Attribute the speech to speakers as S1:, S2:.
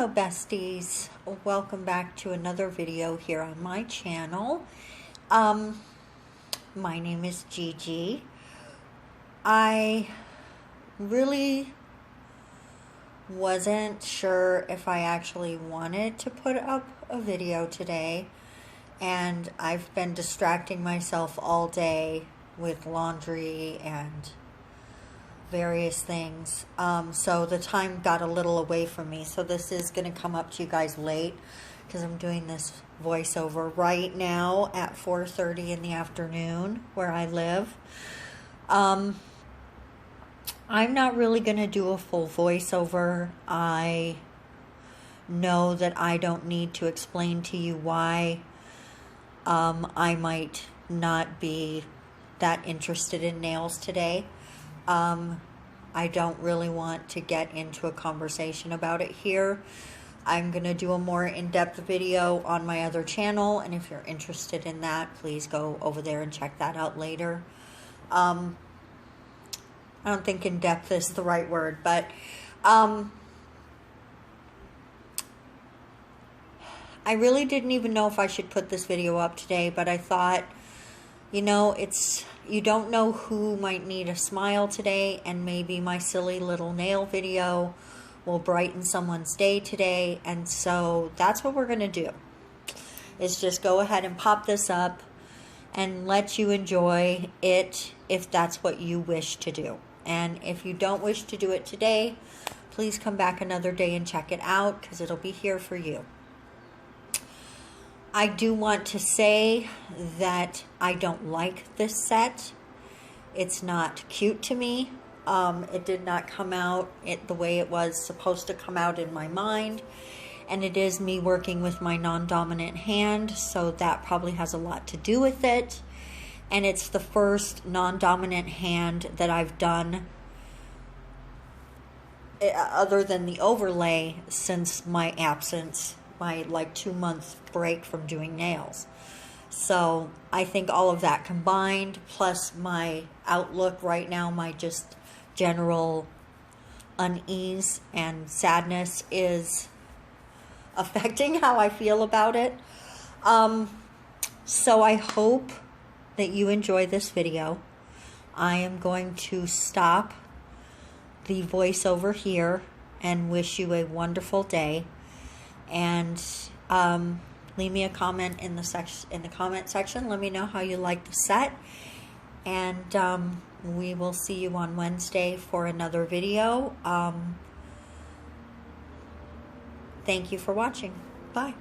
S1: Hello besties, welcome back to another video here on my channel. My name is Gigi. I really wasn't sure if I actually wanted to put up a video today, and I've been distracting myself all day with laundry and various things, so the time got a little away from me, so this is going to come up to you guys late because I'm doing this voiceover right now at 4:30 in the afternoon where I live. I'm not really going to do a full voiceover. I know that I don't need to explain to you why I might not be that interested in nails today. I don't really want to get into a conversation about it here. I'm going to do a more in-depth video on my other channel, and if you're interested in that, please go over there and check that out later. I don't think in-depth is the right word, but I really didn't even know if I should put this video up today, but I thought, you know, you don't know who might need a smile today, and maybe my silly little nail video will brighten someone's day today. And so that's what we're going to do, is just go ahead and pop this up and let you enjoy it if that's what you wish to do. And if you don't wish to do it today, please come back another day and check it out, because it'll be here for you. I do want to say that I don't like this set. It's not cute to me. It did not come out the way it was supposed to come out in my mind. And it is me working with my non-dominant hand, so that probably has a lot to do with it. And it's the first non-dominant hand that I've done, other than the overlay, since my absence, my like 2-month break from doing nails. So I think all of that combined, plus my outlook right now, my just general unease and sadness, is affecting how I feel about it. So I hope that you enjoy this video. I am going to stop the voiceover here and wish you a wonderful day. And leave me a comment in the comment section. Let me know how you like the set, and we will see you on Wednesday for another video. Thank you for watching. Bye.